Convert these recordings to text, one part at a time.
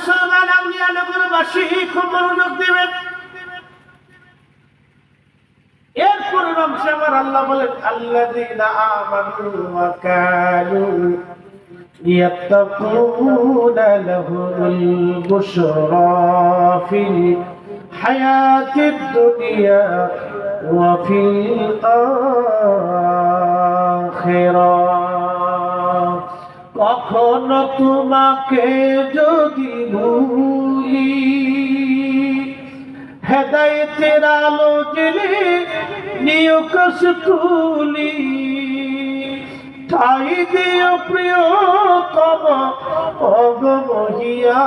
মুসলমান আউলিয়া নগরবাসী খুব মনোযোগ দিবেন। এরপরের অংশে আমার আল্লাহ বলেন আল্লাযীনা আমানু ওয়া কানু ইয়াত্তাকুনা লাহুমুল বুশরা ফিল হায়াতিদ দুনিয়া ওয়া ফিল আখিরাহ। কখনো তোমাকে যদি ভুলি, হেদায়েতের আলো জেলে নিয় কষ্টুলি, ঠাই দিও প্রিয়তম অগমহিয়া।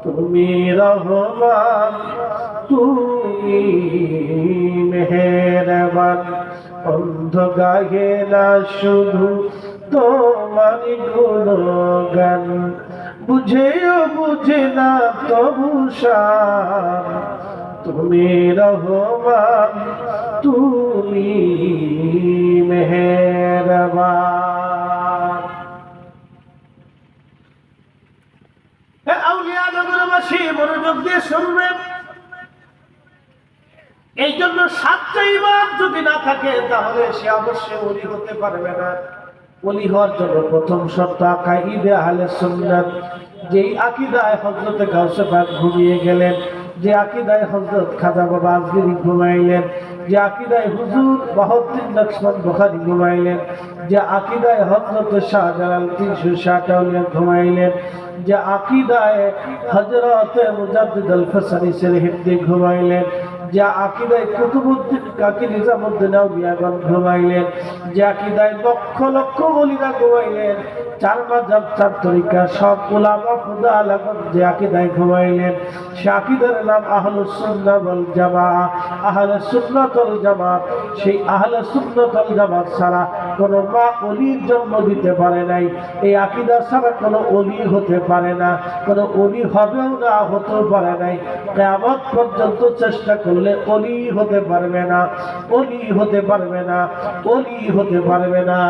তুমি রহমান, তুমি মেহেরবান, অন্ধ গায়ে না শুধু তোমার গুণগান, বুঝেও বুঝে না তবু শান। তুমি রহমান, তুমি মেহেরবান। আউলিয়া নগরবাসী মনোযোগ দিয়ে শুনবেন। এই জন্য সাতটা ঈমান যদি না থাকে তাহলে সে অবশ্যই ওলি হতে পারবে না। ওলি হওয়ার জন্য প্রথম শর্ত আকিদা আহলে সুন্নাত। যেই আকিদায় হযরত গাউসে পাক ঘুমিয়ে গেলেন, যে আকিদায় হযরত খাজা বাবা আজমিরি ঘুমাইলেন, যে আকিদায় হুজুর বাহাউদ্দিন নকশবন্দি বুখারী ঘুমাইলেন, যে আকিদায় হযরত শাহজালাল 360 আউলিয়া ঘুমাইলেন, যে আকিদায় হযরত মুজাদ্দিদ আল ফসানি সিরহিন্দি ঘুমাইলেন, যে আকিদায় কুতুবউদ্দিন কাকি নিজামউদ্দিন আউলিয়াগণ ঘুমাইলেন, যে আকিদায় লক্ষ লক্ষ ওলিরা ঘুমাইলেন, চার মাযহাব চার তরিকা সব উলামা ফুদালাগণ যে আকিদায় ঘুমাইলেন, সে আকিদার নাম আহলুস সুন্নাহ ওয়াল জামাআহ। আহলে সুন্নাত ওয়াল জামাত, সেই আহলে সুন্নাত ওয়াল জামাত ছাড়া কোনো মা ওলির জন্ম দিতে পারে নাই। এই আকিদা ছাড়া কোনো ওলি হতে পারে না, কোনো ওলি হবেও না, হতেও পারে নাই। কিয়ামত পর্যন্ত চেষ্টা করলে ওলি হতে পারবে না, ওলি হতে পারবে না, ওলি হতে পারবে না।